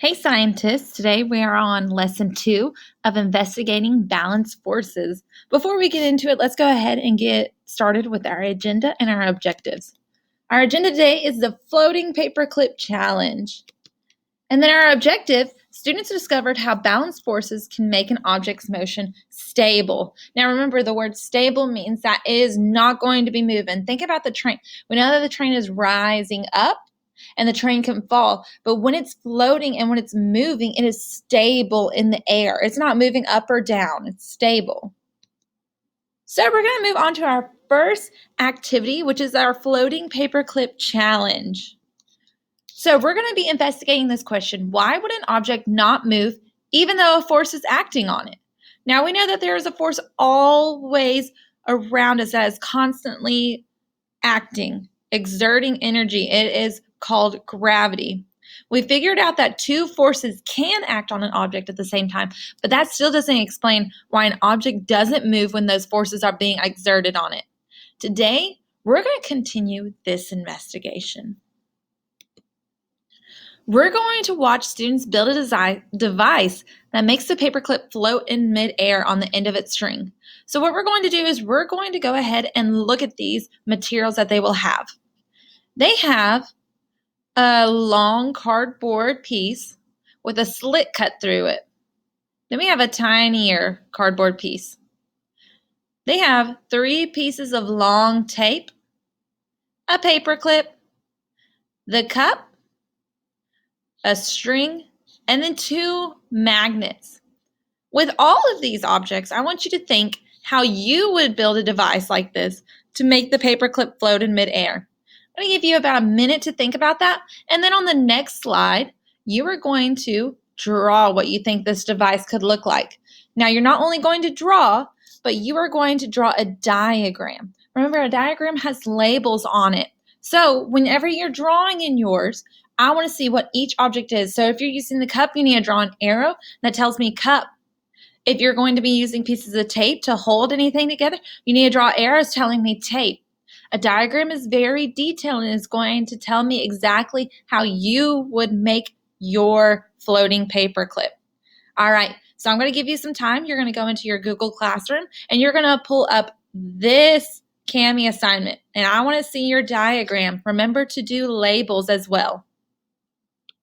Hey scientists, today we are on lesson 2 of investigating balanced forces. Before we get into it, let's go ahead and get started with our agenda and our objectives. Our agenda today is the floating paperclip challenge. And then our objective, students discovered how balanced forces can make an object's motion stable. Now remember, the word stable means that it is not going to be moving. Think about the train. We know that the train is rising up and the train can fall, but when it's floating and when it's moving, it is stable in the air. It's not moving up or down, it's stable. So we're going to move on to our first activity, which is our floating paperclip challenge. So we're going to be investigating this question: why would an object not move even though a force is acting on it? Now we know that there is a force always around us that is constantly acting, exerting energy. It is called gravity. We figured out that two forces can act on an object at the same time, but that still doesn't explain why an object doesn't move when those forces are being exerted on it. Today, we're going to continue this investigation. We're going to watch students build a device that makes the paperclip float in midair on the end of its string. So what we're going to do is we're going to go ahead and look at these materials that they will have. They have a long cardboard piece with a slit cut through it. Then we have a tinier cardboard piece. They have 3 pieces of long tape, a paperclip, the cup, a string, and then 2 magnets. With all of these objects, I want you to think how you would build a device like this to make the paperclip float in midair. I'm going to give you about a minute to think about that, and then on the next slide, you are going to draw what you think this device could look like. Now, you're not only going to draw, but you are going to draw a diagram. Remember, a diagram has labels on it. So whenever you're drawing in yours, I want to see what each object is. So if you're using the cup, you need to draw an arrow that tells me cup. If you're going to be using pieces of tape to hold anything together, you need to draw arrows telling me tape. A diagram is very detailed and is going to tell me exactly how you would make your floating paperclip. All right, so I'm going to give you some time. You're going to go into your Google Classroom and you're going to pull up this Kami assignment. And I want to see your diagram. Remember to do labels as well.